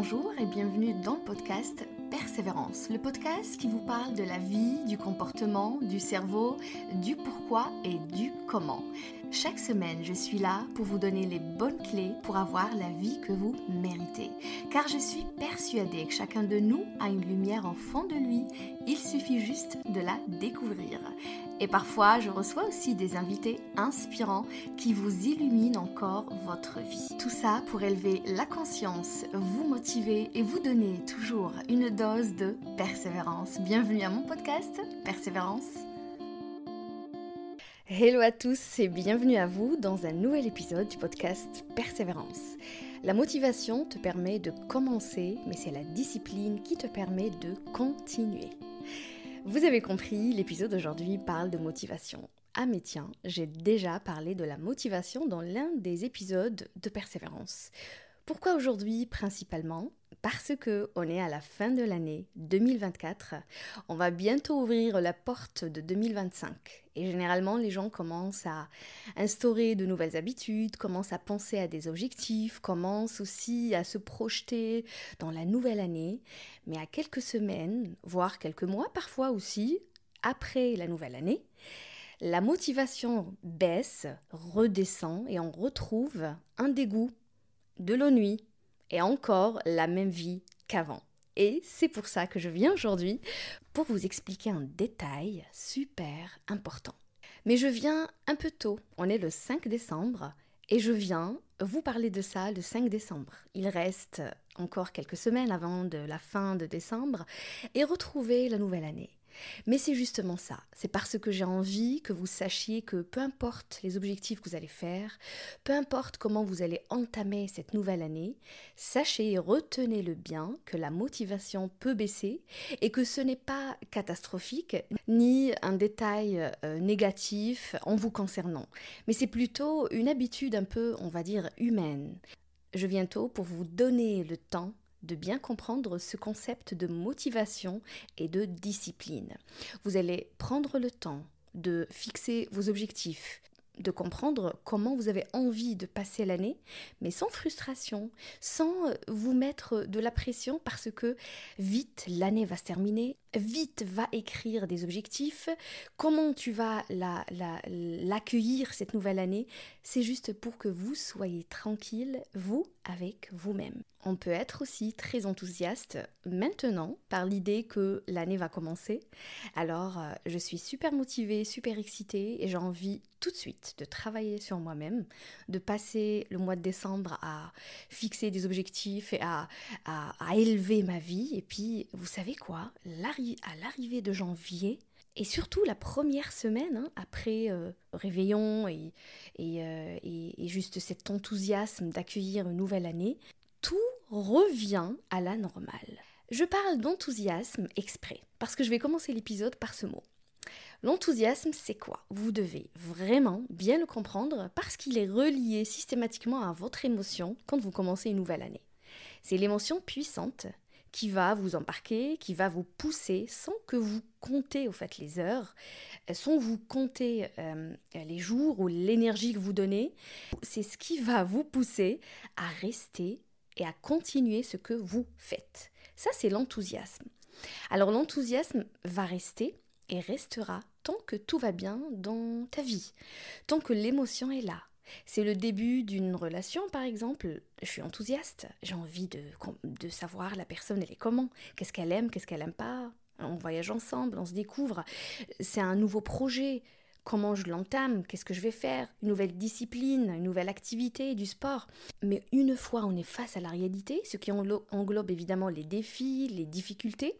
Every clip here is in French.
Bonjour et bienvenue dans le podcast Persévérance, le podcast qui vous parle de la vie, du comportement, du cerveau, du pourquoi et du comment. Chaque semaine, je suis là pour vous donner les bonnes clés pour avoir la vie que vous méritez. Car je suis persuadée que chacun de nous a une lumière au fond de lui, il suffit juste de la découvrir. Et parfois, je reçois aussi des invités inspirants qui vous illuminent encore votre vie. Tout ça pour élever la conscience, vous motiver et vous donner toujours une dose de persévérance. Bienvenue à mon podcast Persévérance. Hello à tous et bienvenue à vous dans un nouvel épisode du podcast Persévérance. La motivation te permet de commencer, mais c'est la discipline qui te permet de continuer. Vous avez compris, l'épisode d'aujourd'hui parle de motivation. Ah mais tiens, j'ai déjà parlé de la motivation dans l'un des épisodes de Persévérance. Pourquoi aujourd'hui principalement ? Parce qu'on est à la fin de l'année 2024, on va bientôt ouvrir la porte de 2025 et généralement les gens commencent à instaurer de nouvelles habitudes, commencent à penser à des objectifs, commencent aussi à se projeter dans la nouvelle année, mais à quelques semaines, voire quelques mois parfois aussi, après la nouvelle année, la motivation baisse, redescend et on retrouve un dégoût, de l'ennui et encore la même vie qu'avant. Et c'est pour ça que je viens aujourd'hui pour vous expliquer un détail super important. Mais je viens un peu tôt, on est le 5 décembre et je viens vous parler de ça le 5 décembre. Il reste encore quelques semaines avant de la fin de décembre et retrouver la nouvelle année. Mais c'est justement ça, c'est parce que j'ai envie que vous sachiez que peu importe les objectifs que vous allez faire, peu importe comment vous allez entamer cette nouvelle année, sachez et retenez-le bien que la motivation peut baisser et que ce n'est pas catastrophique ni un détail négatif en vous concernant, mais c'est plutôt une habitude un peu, on va dire, humaine. Je viens tôt pour vous donner le temps de bien comprendre ce concept de motivation et de discipline. Vous allez prendre le temps de fixer vos objectifs, de comprendre comment vous avez envie de passer l'année, mais sans frustration, sans vous mettre de la pression parce que vite l'année va se terminer, vite va écrire des objectifs, comment tu vas l'accueillir cette nouvelle année, c'est juste pour que vous soyez tranquille, vous avec vous-même. On peut être aussi très enthousiaste maintenant par l'idée que l'année va commencer. Alors, je suis super motivée, super excitée et j'ai envie tout de suite de travailler sur moi-même, de passer le mois de décembre à fixer des objectifs et à élever ma vie. Et puis, vous savez quoi ? À l'arrivée de janvier, et surtout la première semaine après réveillon et juste cet enthousiasme d'accueillir une nouvelle année, tout revient à la normale. Je parle d'enthousiasme exprès, parce que je vais commencer l'épisode par ce mot. L'enthousiasme, c'est quoi ? Vous devez vraiment bien le comprendre parce qu'il est relié systématiquement à votre émotion quand vous commencez une nouvelle année. C'est l'émotion puissante qui va vous embarquer, qui va vous pousser sans que vous comptez au fait les heures, sans vous compter les jours ou l'énergie que vous donnez. C'est ce qui va vous pousser à rester et à continuer ce que vous faites. Ça, c'est l'enthousiasme. Alors l'enthousiasme va rester et restera tant que tout va bien dans ta vie, tant que l'émotion est là. C'est le début d'une relation, par exemple. Je suis enthousiaste, j'ai envie de savoir la personne, elle est comment, qu'est-ce qu'elle aime pas. On voyage ensemble, on se découvre. C'est un nouveau projet. Comment je l'entame, qu'est-ce que je vais faire, une nouvelle discipline, une nouvelle activité, du sport. Mais une fois on est face à la réalité, ce qui englobe évidemment les défis, les difficultés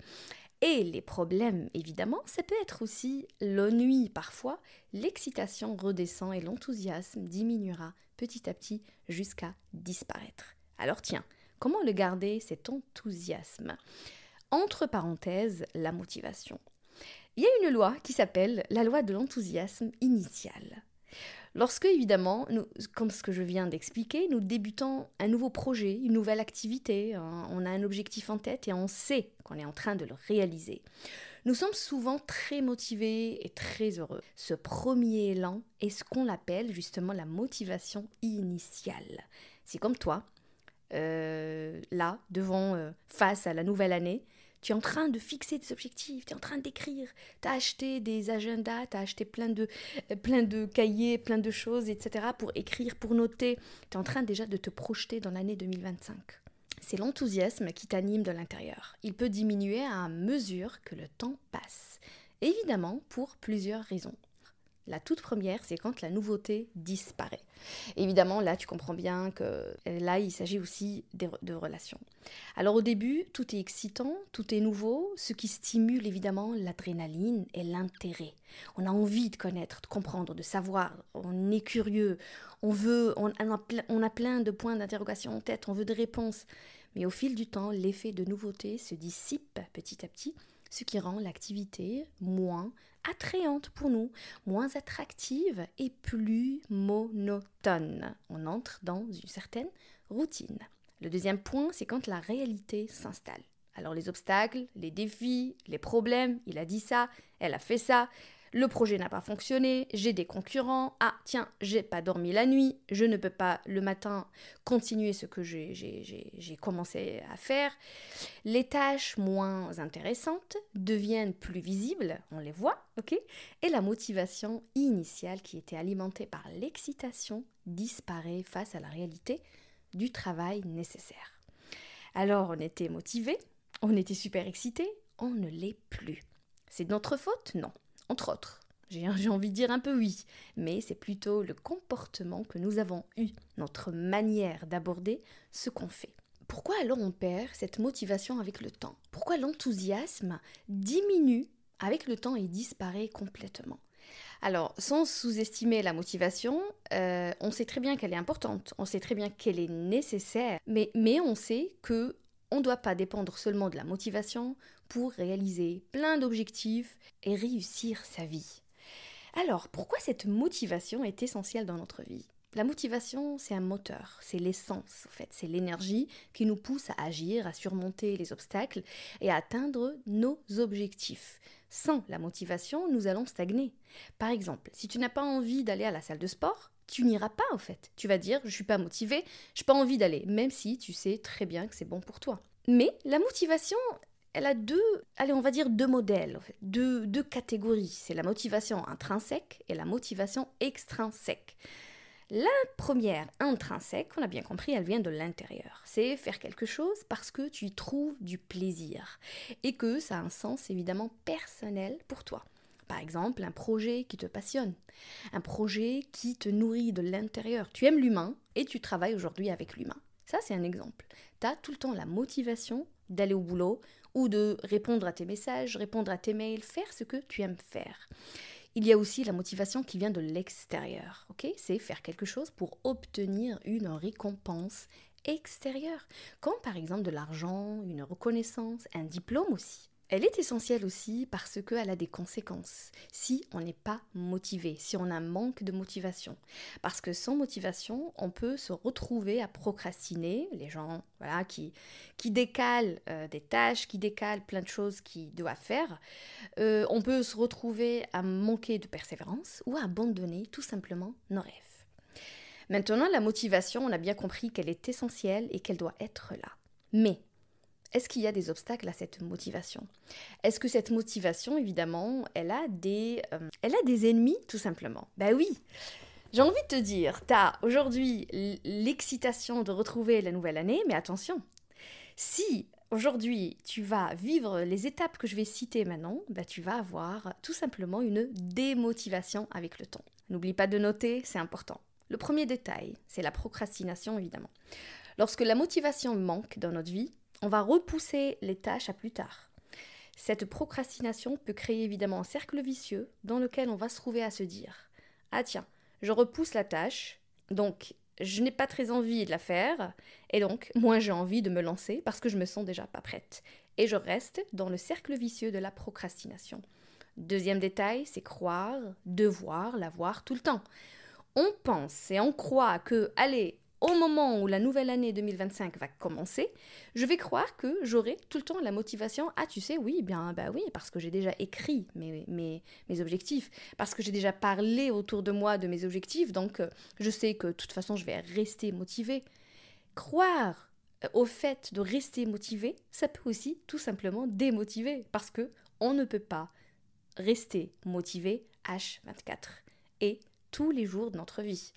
et les problèmes évidemment, ça peut être aussi l'ennui parfois, l'excitation redescend et l'enthousiasme diminuera petit à petit jusqu'à disparaître. Alors tiens, comment le garder cet enthousiasme ? Entre parenthèses, la motivation. Il y a une loi qui s'appelle la loi de l'enthousiasme initial. Lorsque, évidemment, comme ce que je viens d'expliquer, nous débutons un nouveau projet, une nouvelle activité, on a un objectif en tête et on sait qu'on est en train de le réaliser. Nous sommes souvent très motivés et très heureux. Ce premier élan est ce qu'on appelle justement la motivation initiale. C'est comme toi, là, face à la nouvelle année, tu es en train de fixer des objectifs, tu es en train d'écrire, tu as acheté des agendas, tu as acheté plein de cahiers, plein de choses, etc. pour écrire, pour noter. Tu es en train déjà de te projeter dans l'année 2025. C'est l'enthousiasme qui t'anime de l'intérieur. Il peut diminuer à mesure que le temps passe. Évidemment, pour plusieurs raisons. La toute première, c'est quand la nouveauté disparaît. Évidemment, là, tu comprends bien que là, il s'agit aussi de relations. Alors au début, tout est excitant, tout est nouveau, ce qui stimule évidemment l'adrénaline et l'intérêt. On a envie de connaître, de comprendre, de savoir, on est curieux, on a plein de points d'interrogation en tête, on veut des réponses. Mais au fil du temps, l'effet de nouveauté se dissipe petit à petit, ce qui rend l'activité moins attrayante pour nous, moins attractive et plus monotone. On entre dans une certaine routine. Le deuxième point, c'est quand la réalité s'installe. Alors les obstacles, les défis, les problèmes, il a dit ça, elle a fait ça, le projet n'a pas fonctionné, j'ai des concurrents, ah tiens, j'ai pas dormi la nuit, je ne peux pas le matin continuer ce que j'ai commencé à faire. Les tâches moins intéressantes deviennent plus visibles, on les voit, ok ? Et la motivation initiale qui était alimentée par l'excitation disparaît face à la réalité du travail nécessaire. Alors on était motivé, on était super excité, on ne l'est plus. C'est de notre faute ? Non. Entre autres, j'ai envie de dire un peu oui, mais c'est plutôt le comportement que nous avons eu, notre manière d'aborder ce qu'on fait. Pourquoi alors on perd cette motivation avec le temps ? Pourquoi l'enthousiasme diminue avec le temps et disparaît complètement ? Alors, sans sous-estimer la motivation, on sait très bien qu'elle est importante, on sait très bien qu'elle est nécessaire, mais on sait que on ne doit pas dépendre seulement de la motivation pour réaliser plein d'objectifs et réussir sa vie. Alors, pourquoi cette motivation est essentielle dans notre vie ? La motivation, c'est un moteur, c'est l'essence en fait, c'est l'énergie qui nous pousse à agir, à surmonter les obstacles et à atteindre nos objectifs. Sans la motivation, nous allons stagner. Par exemple, si tu n'as pas envie d'aller à la salle de sport, tu n'iras pas en fait. Tu vas dire, je suis pas motivée, je n'ai pas envie d'aller, même si tu sais très bien que c'est bon pour toi. Mais la motivation, elle a deux modèles, en fait, deux catégories. C'est la motivation intrinsèque et la motivation extrinsèque. La première, intrinsèque, on a bien compris, elle vient de l'intérieur. C'est faire quelque chose parce que tu y trouves du plaisir et que ça a un sens évidemment personnel pour toi. Par exemple, un projet qui te passionne, un projet qui te nourrit de l'intérieur. Tu aimes l'humain et tu travailles aujourd'hui avec l'humain. Ça, c'est un exemple. Tu as tout le temps la motivation d'aller au boulot ou de répondre à tes messages, répondre à tes mails, faire ce que tu aimes faire. Il y a aussi la motivation qui vient de l'extérieur, ok ? C'est faire quelque chose pour obtenir une récompense extérieure, comme par exemple de l'argent, une reconnaissance, un diplôme aussi. Elle est essentielle aussi parce qu'elle a des conséquences si on n'est pas motivé, si on a un manque de motivation. Parce que sans motivation, on peut se retrouver à procrastiner, les gens qui décalent des tâches, qui décalent plein de choses qu'ils doivent faire. On peut se retrouver à manquer de persévérance ou à abandonner tout simplement nos rêves. Maintenant, la motivation, on a bien compris qu'elle est essentielle et qu'elle doit être là. Mais est-ce qu'il y a des obstacles à cette motivation ? Est-ce que cette motivation, évidemment, elle a des ennemis, tout simplement ? Ben oui, j'ai envie de te dire, tu as aujourd'hui l'excitation de retrouver la nouvelle année, mais attention, si aujourd'hui tu vas vivre les étapes que je vais citer maintenant, ben tu vas avoir tout simplement une démotivation avec le temps. N'oublie pas de noter, c'est important. Le premier détail, c'est la procrastination, évidemment. Lorsque la motivation manque dans notre vie, on va repousser les tâches à plus tard. Cette procrastination peut créer évidemment un cercle vicieux dans lequel on va se trouver à se dire « Ah tiens, je repousse la tâche, donc je n'ai pas très envie de la faire, et donc moi j'ai envie de me lancer parce que je me sens déjà pas prête. » Et je reste dans le cercle vicieux de la procrastination. Deuxième détail, c'est croire, devoir l'avoir tout le temps. On pense et on croit que, allez, au moment où la nouvelle année 2025 va commencer, je vais croire que j'aurai tout le temps la motivation. Ah, tu sais, oui, oui, parce que j'ai déjà écrit mes objectifs, parce que j'ai déjà parlé autour de moi de mes objectifs, donc je sais que de toute façon, je vais rester motivée. Croire au fait de rester motivé, ça peut aussi tout simplement démotiver parce que on ne peut pas rester motivé H24 et tous les jours de notre vie.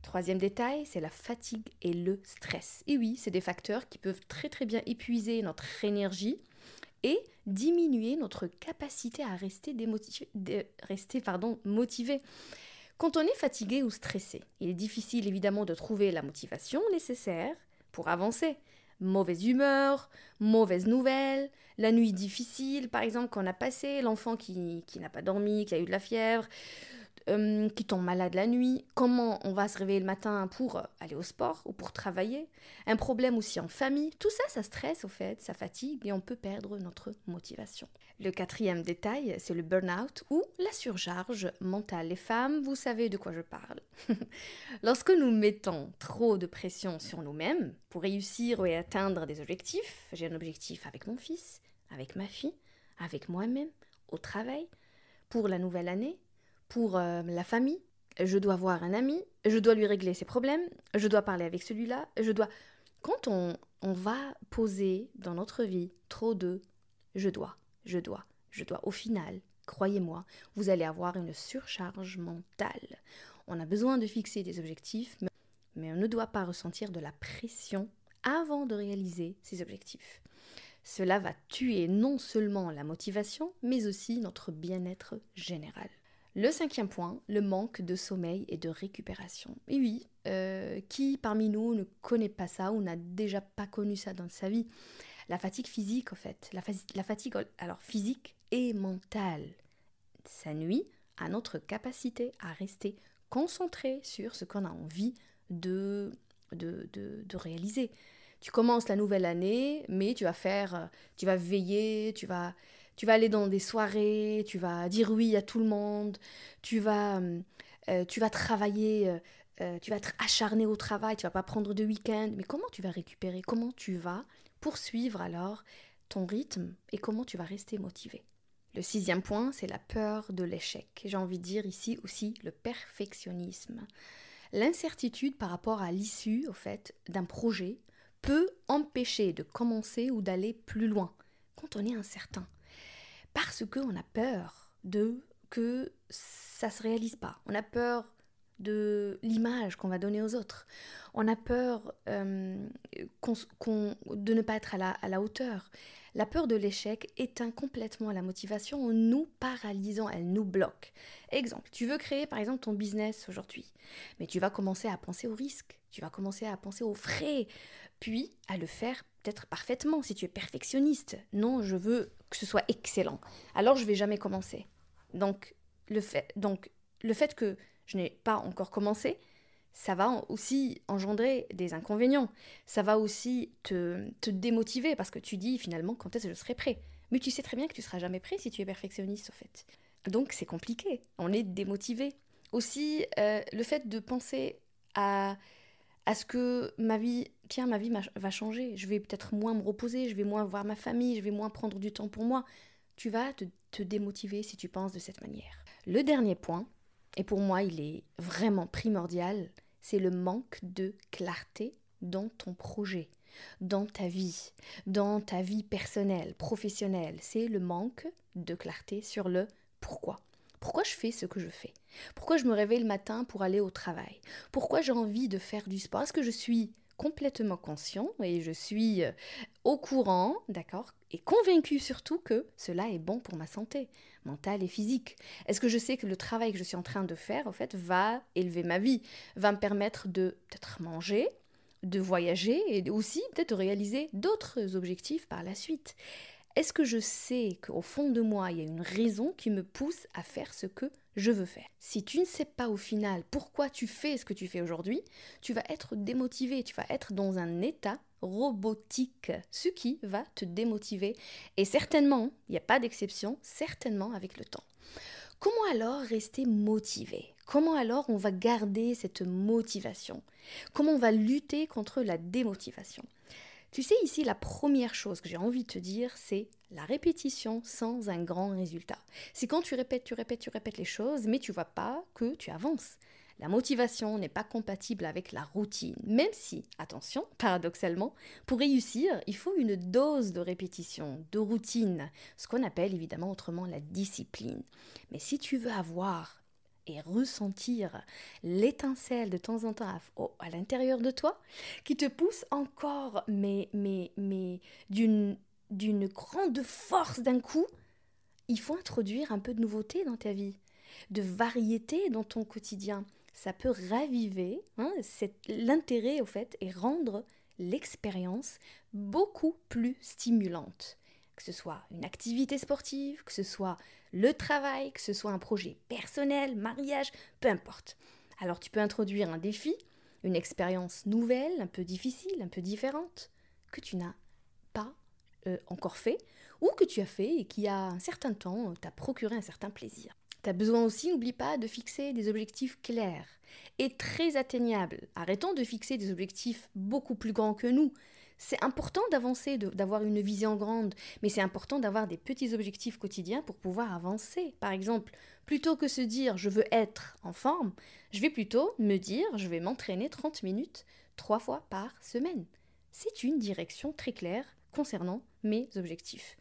Troisième détail, c'est la fatigue et le stress. Et oui, c'est des facteurs qui peuvent très très bien épuiser notre énergie et diminuer notre capacité à rester motivé. Quand on est fatigué ou stressé, il est difficile évidemment de trouver la motivation nécessaire pour avancer. Mauvaise humeur, mauvaise nouvelle, la nuit difficile par exemple qu'on a passé, l'enfant qui n'a pas dormi, qui a eu de la fièvre, qui tombe malade la nuit, comment on va se réveiller le matin pour aller au sport ou pour travailler, un problème aussi en famille, tout ça, ça stresse au fait, ça fatigue et on peut perdre notre motivation. Le quatrième détail, c'est le burn-out ou la surcharge mentale. Les femmes, vous savez de quoi je parle. Lorsque nous mettons trop de pression sur nous-mêmes pour réussir et atteindre des objectifs, j'ai un objectif avec mon fils, avec ma fille, avec moi-même, au travail, pour la nouvelle année, pour la famille, je dois voir un ami, je dois lui régler ses problèmes, je dois parler avec celui-là, Quand on va poser dans notre vie trop de je dois, au final, croyez-moi, vous allez avoir une surcharge mentale. On a besoin de fixer des objectifs, mais on ne doit pas ressentir de la pression avant de réaliser ces objectifs. Cela va tuer non seulement la motivation, mais aussi notre bien-être général. Le cinquième point, le manque de sommeil et de récupération. Et oui, qui parmi nous ne connaît pas ça ou n'a déjà pas connu ça dans sa vie? La fatigue physique, en fait. La fatigue alors physique et mentale. Ça nuit à notre capacité à rester concentré sur ce qu'on a envie de réaliser. Tu commences la nouvelle année, mais tu vas veiller, tu vas aller dans des soirées, tu vas dire oui à tout le monde, tu vas travailler, tu vas être acharné au travail, tu vas pas prendre de week-end. Mais comment tu vas récupérer? Comment tu vas poursuivre alors ton rythme et comment tu vas rester motivé? Le sixième point, c'est la peur de l'échec. J'ai envie de dire ici aussi le perfectionnisme. L'incertitude par rapport à l'issue, au fait, d'un projet peut empêcher de commencer ou d'aller plus loin quand on est incertain. Parce qu'on a peur que ça ne se réalise pas. On a peur de l'image qu'on va donner aux autres. On a peur de ne pas être à la hauteur. La peur de l'échec éteint complètement la motivation en nous paralysant, elle nous bloque. Exemple, tu veux créer par exemple ton business aujourd'hui, mais tu vas commencer à penser au risque, tu vas commencer à penser aux frais, puis à le faire peut-être parfaitement si tu es perfectionniste. Non, je veux que ce soit excellent. Alors je ne vais jamais commencer. Donc le fait que je n'ai pas encore commencé, ça va aussi engendrer des inconvénients. Ça va aussi te démotiver parce que tu dis finalement quand est-ce que je serai prêt. Mais tu sais très bien que tu ne seras jamais prêt si tu es perfectionniste au fait. Donc c'est compliqué, on est démotivé. Aussi, le fait de penser à ce que ma vie va changer. Je vais peut-être moins me reposer, je vais moins voir ma famille, je vais moins prendre du temps pour moi. Tu vas te démotiver si tu penses de cette manière. Le dernier point, et pour moi il est vraiment primordial, c'est le manque de clarté dans ton projet, dans ta vie personnelle, professionnelle. C'est le manque de clarté sur le pourquoi. Pourquoi je fais ce que je fais? Pourquoi je me réveille le matin pour aller au travail? Pourquoi j'ai envie de faire du sport? Est-ce que je suis complètement conscient et je suis au courant, d'accord, et convaincu surtout que cela est bon pour ma santé mentale et physique? Est-ce que je sais que le travail que je suis en train de faire, en fait, va élever ma vie, va me permettre de peut-être manger, de voyager et aussi peut-être de réaliser d'autres objectifs par la suite? Est-ce que je sais qu'au fond de moi, il y a une raison qui me pousse à faire ce que je veux faire? Si tu ne sais pas au final pourquoi tu fais ce que tu fais aujourd'hui, tu vas être démotivé, tu vas être dans un état robotique, ce qui va te démotiver. Et certainement, il n'y a pas d'exception, certainement avec le temps. Comment alors rester motivé? Comment alors on va garder cette motivation? Comment on va lutter contre la démotivation? Tu sais, ici, la première chose que j'ai envie de te dire, c'est la répétition sans un grand résultat. C'est quand tu répètes les choses, mais tu ne vois pas que tu avances. La motivation n'est pas compatible avec la routine, même si, attention, paradoxalement, pour réussir, il faut une dose de répétition, de routine, ce qu'on appelle évidemment autrement la discipline. Mais si tu veux avoir et ressentir l'étincelle de temps en temps à l'intérieur de toi, qui te pousse encore, mais d'une grande force d'un coup, il faut introduire un peu de nouveauté dans ta vie, de variété dans ton quotidien. Ça peut raviver l'intérêt au fait et rendre l'expérience beaucoup plus stimulante. Que ce soit une activité sportive, que ce soit le travail, que ce soit un projet personnel, mariage, peu importe. Alors tu peux introduire un défi, une expérience nouvelle, un peu difficile, un peu différente, que tu n'as pas encore fait, ou que tu as fait et qui, à un certain temps, t'a procuré un certain plaisir. Tu as besoin aussi, n'oublie pas, de fixer des objectifs clairs et très atteignables. Arrêtons de fixer des objectifs beaucoup plus grands que nous. C'est important d'avancer, d'avoir une vision grande, mais c'est important d'avoir des petits objectifs quotidiens pour pouvoir avancer. Par exemple, plutôt que se dire « je veux être en forme », je vais plutôt me dire « je vais m'entraîner 30 minutes 3 fois par semaine ». C'est une direction très claire concernant mes objectifs.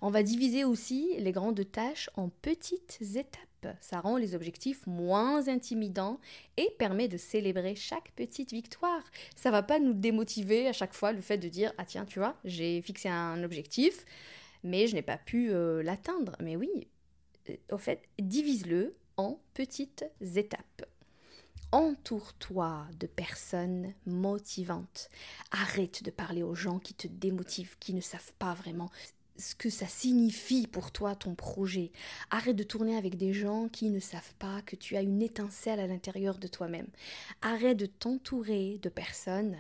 On va diviser aussi les grandes tâches en petites étapes. Ça rend les objectifs moins intimidants et permet de célébrer chaque petite victoire. Ça va pas nous démotiver à chaque fois le fait de dire « Ah tiens, tu vois, j'ai fixé un objectif, mais je n'ai pas pu l'atteindre. » Mais oui, au fait, divise-le en petites étapes. Entoure-toi de personnes motivantes. Arrête de parler aux gens qui te démotivent, qui ne savent pas vraiment ce que ça signifie pour toi ton projet. Arrête de tourner avec des gens qui ne savent pas que tu as une étincelle à l'intérieur de toi-même. Arrête de t'entourer de personnes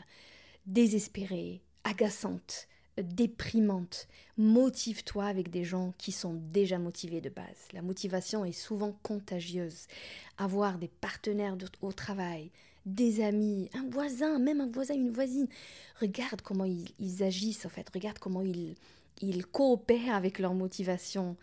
désespérées, agaçantes, déprimante. Motive-toi avec des gens qui sont déjà motivés de base. La motivation est souvent contagieuse. Avoir des partenaires au travail, des amis, un voisin, même un voisin, une voisine. Regarde comment ils agissent en fait. Regarde comment ils coopèrent avec leur motivation.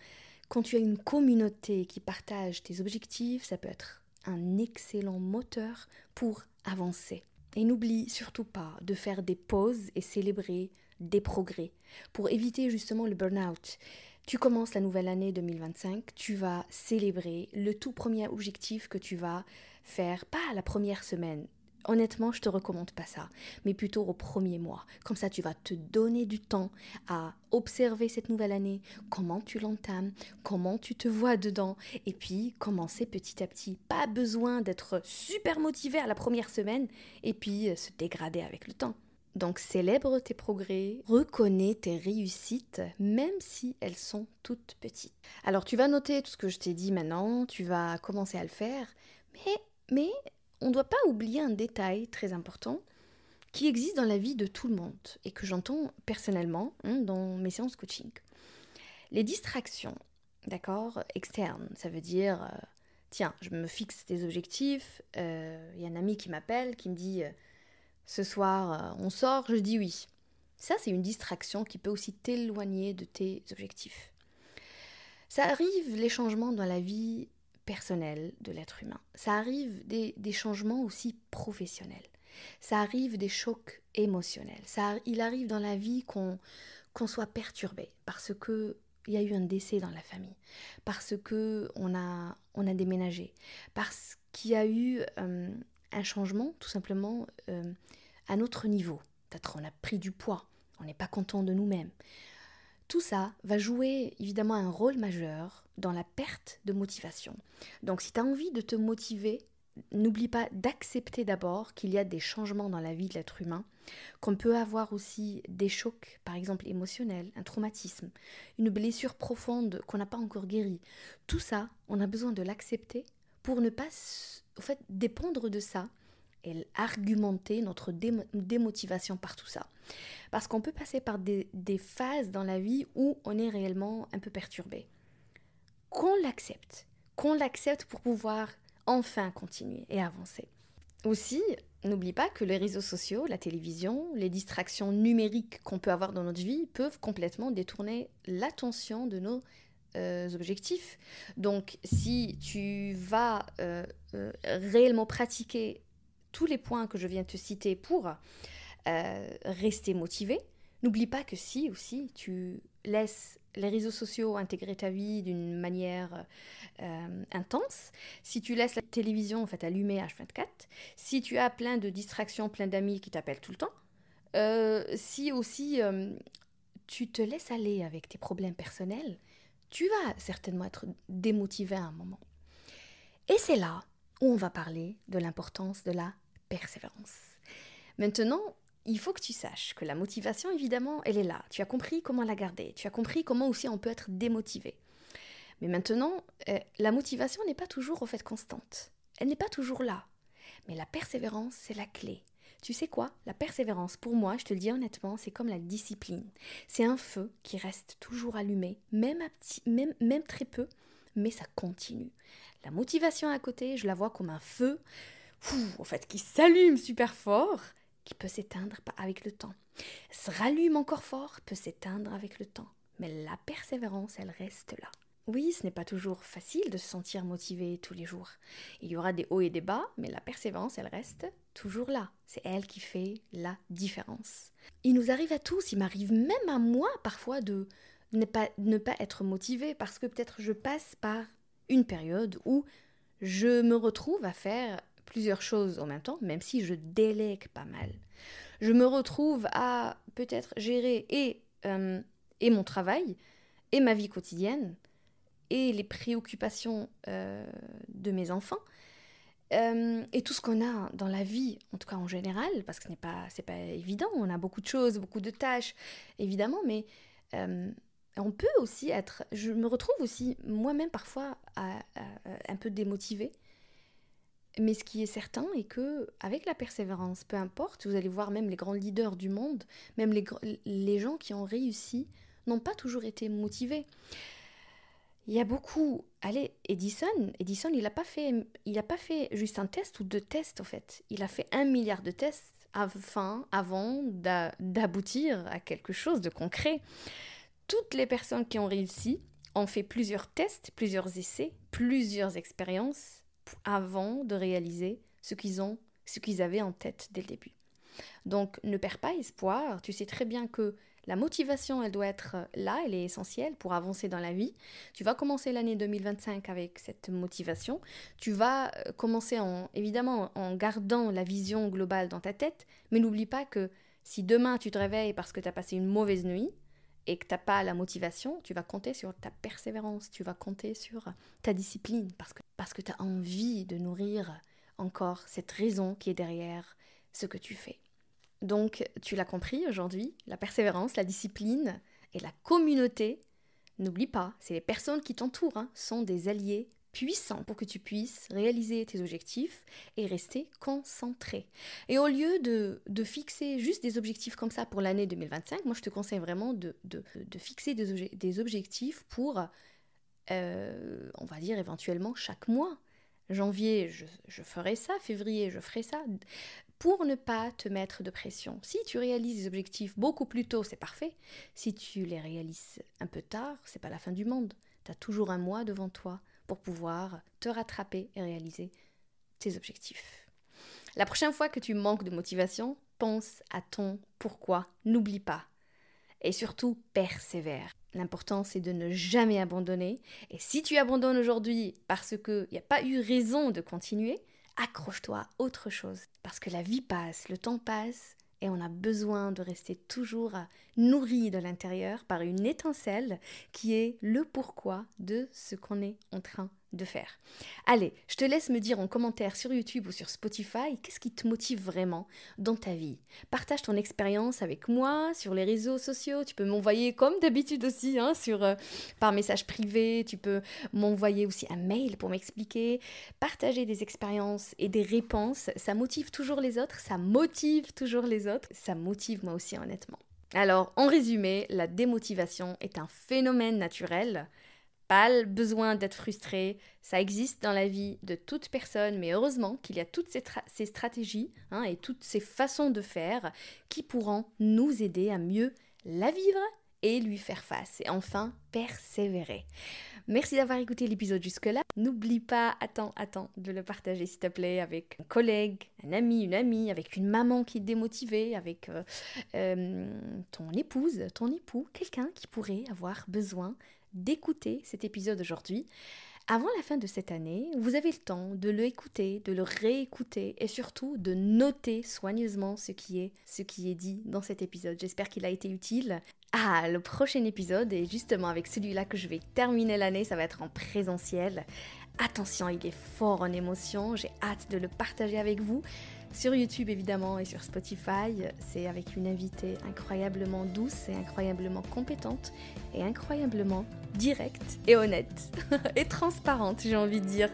Quand tu as une communauté qui partage tes objectifs, ça peut être un excellent moteur pour avancer. Et n'oublie surtout pas de faire des pauses et célébrer des progrès pour éviter justement le burn-out. Tu commences la nouvelle année 2025, tu vas célébrer le tout premier objectif que tu vas faire, pas la première semaine. Honnêtement, je te recommande pas ça, mais plutôt au premier mois. Comme ça, tu vas te donner du temps à observer cette nouvelle année, comment tu l'entames, comment tu te vois dedans, et puis commencer petit à petit. Pas besoin d'être super motivé à la première semaine, et puis se dégrader avec le temps. Donc célèbre tes progrès, reconnais tes réussites, même si elles sont toutes petites. Alors tu vas noter tout ce que je t'ai dit maintenant, tu vas commencer à le faire, mais on ne doit pas oublier un détail très important qui existe dans la vie de tout le monde et que j'entends personnellement dans mes séances coaching. Les distractions, d'accord, externes, ça veut dire, tiens, je me fixe des objectifs, y a un ami qui m'appelle, qui me dit... ce soir, on sort, je dis oui. Ça, c'est une distraction qui peut aussi t'éloigner de tes objectifs. Ça arrive, les changements dans la vie personnelle de l'être humain. Ça arrive des changements aussi professionnels. Ça arrive des chocs émotionnels. Il arrive dans la vie qu'on soit perturbé parce qu'il y a eu un décès dans la famille, parce qu'on a déménagé, parce qu'il y a eu... un changement tout simplement à notre niveau. Peut-être on a pris du poids, on n'est pas content de nous-mêmes. Tout ça va jouer évidemment un rôle majeur dans la perte de motivation. Donc si tu as envie de te motiver, n'oublie pas d'accepter d'abord qu'il y a des changements dans la vie de l'être humain, qu'on peut avoir aussi des chocs, par exemple émotionnels, un traumatisme, une blessure profonde qu'on n'a pas encore guérie. Tout ça, on a besoin de l'accepter pour ne pas dépendre de ça et argumenter notre démotivation par tout ça. Parce qu'on peut passer par des phases dans la vie où on est réellement un peu perturbé. Qu'on l'accepte pour pouvoir enfin continuer et avancer. Aussi, n'oublie pas que les réseaux sociaux, la télévision, les distractions numériques qu'on peut avoir dans notre vie peuvent complètement détourner l'attention de nos objectifs. Donc, si tu vas réellement pratiquer tous les points que je viens de te citer pour rester motivé, n'oublie pas que si aussi tu laisses les réseaux sociaux intégrer ta vie d'une manière intense, si tu laisses la télévision en fait allumée H24, si tu as plein de distractions, plein d'amis qui t'appellent tout le temps, si aussi tu te laisses aller avec tes problèmes personnels, tu vas certainement être démotivé à un moment. Et c'est là où on va parler de l'importance de la persévérance. Maintenant, il faut que tu saches que la motivation, évidemment, elle est là. Tu as compris comment la garder. Tu as compris comment aussi on peut être démotivé. Mais maintenant, la motivation n'est pas toujours au fait constante. Elle n'est pas toujours là. Mais la persévérance, c'est la clé. Tu sais quoi? La persévérance, pour moi, je te le dis honnêtement, c'est comme la discipline. C'est un feu qui reste toujours allumé, même très peu, mais ça continue. La motivation à côté, je la vois comme un feu, en fait, qui s'allume super fort, qui peut s'éteindre avec le temps. Se rallume encore fort, peut s'éteindre avec le temps. Mais la persévérance, elle reste là. Oui, ce n'est pas toujours facile de se sentir motivé tous les jours. Il y aura des hauts et des bas, mais la persévérance, elle reste toujours là. C'est elle qui fait la différence. Il nous arrive à tous, il m'arrive même à moi parfois de ne pas être motivé parce que peut-être je passe par une période où je me retrouve à faire plusieurs choses en même temps, même si je délègue pas mal. Je me retrouve à peut-être gérer et mon travail, et ma vie quotidienne, et les préoccupations de mes enfants, et tout ce qu'on a dans la vie, en tout cas en général, parce que c'est pas évident, on a beaucoup de choses, beaucoup de tâches, évidemment, mais on peut aussi être... Je me retrouve aussi moi-même parfois un peu démotivée. Mais ce qui est certain est que avec la persévérance, peu importe, vous allez voir même les grands leaders du monde, même les gens qui ont réussi, n'ont pas toujours été motivés. Il y a beaucoup... Allez, Edison, il n'a pas fait juste un test ou deux tests, en fait. Il a fait 1 milliard de tests avant d'aboutir à quelque chose de concret. Toutes les personnes qui ont réussi ont fait plusieurs tests, plusieurs essais, plusieurs expériences avant de réaliser ce qu'ils avaient en tête dès le début. Donc, ne perds pas espoir. Tu sais très bien que la motivation, elle doit être là, elle est essentielle pour avancer dans la vie. Tu vas commencer l'année 2025 avec cette motivation. Tu vas commencer évidemment en gardant la vision globale dans ta tête, mais n'oublie pas que si demain tu te réveilles parce que tu as passé une mauvaise nuit et que tu n'as pas la motivation, tu vas compter sur ta persévérance, tu vas compter sur ta discipline parce que tu as envie de nourrir encore cette raison qui est derrière ce que tu fais. Donc, tu l'as compris aujourd'hui, la persévérance, la discipline et la communauté, n'oublie pas, c'est les personnes qui t'entourent, sont des alliés puissants pour que tu puisses réaliser tes objectifs et rester concentré. Et au lieu de fixer juste des objectifs comme ça pour l'année 2025, moi je te conseille vraiment de fixer des objectifs pour, on va dire éventuellement chaque mois. Janvier, je ferai ça, février, je ferai ça, pour ne pas te mettre de pression. Si tu réalises des objectifs beaucoup plus tôt, c'est parfait. Si tu les réalises un peu tard, c'est pas la fin du monde. Tu as toujours un mois devant toi pour pouvoir te rattraper et réaliser tes objectifs. La prochaine fois que tu manques de motivation, pense à ton pourquoi. N'oublie pas. Et surtout, persévère. L'important, c'est de ne jamais abandonner. Et si tu abandonnes aujourd'hui parce qu'il n'y a pas eu raison de continuer, accroche-toi à autre chose. Parce que la vie passe, le temps passe, et on a besoin de rester toujours nourri de l'intérieur par une étincelle qui est le pourquoi de ce qu'on est en train de faire. Allez, je te laisse me dire en commentaire sur YouTube ou sur Spotify qu'est-ce qui te motive vraiment dans ta vie. Partage ton expérience avec moi sur les réseaux sociaux. Tu peux m'envoyer comme d'habitude aussi par message privé. Tu peux m'envoyer aussi un mail pour m'expliquer. Partager des expériences et des réponses, ça motive toujours les autres. Ça motive toujours les autres. Ça motive moi aussi honnêtement. Alors, en résumé, la démotivation est un phénomène naturel. Pas besoin d'être frustré, ça existe dans la vie de toute personne, mais heureusement qu'il y a toutes ces stratégies et toutes ces façons de faire qui pourront nous aider à mieux la vivre et lui faire face. Et enfin, persévérer. Merci d'avoir écouté l'épisode jusque-là. N'oublie pas, attends, de le partager s'il te plaît avec un collègue, un ami, une amie, avec une maman qui est démotivée, avec ton épouse, ton époux, quelqu'un qui pourrait avoir besoin d'écouter cet épisode aujourd'hui. Avant la fin de cette année, vous avez le temps de le écouter, de le réécouter et surtout de noter soigneusement ce qui est dit dans cet épisode. J'espère qu'il a été utile. Ah, le prochain épisode est justement avec celui-là que je vais terminer l'année, ça va être en présentiel. Attention, il est fort en émotion, j'ai hâte de le partager avec vous. Sur YouTube évidemment et sur Spotify, c'est avec une invitée incroyablement douce et incroyablement compétente et incroyablement directe et honnête et transparente, j'ai envie de dire.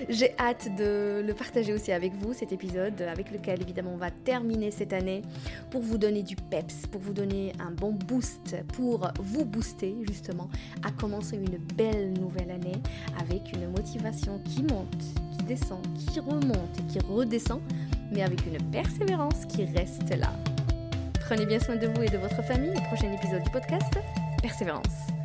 J'ai hâte de le partager aussi avec vous, cet épisode avec lequel évidemment on va terminer cette année pour vous donner du peps, pour vous donner un bon boost, pour vous booster justement à commencer une belle nouvelle année avec une motivation qui monte, qui descend, qui remonte et qui redescend, mais avec une persévérance qui reste là. Prenez bien soin de vous et de votre famille. Au prochain épisode du podcast, Persévérance.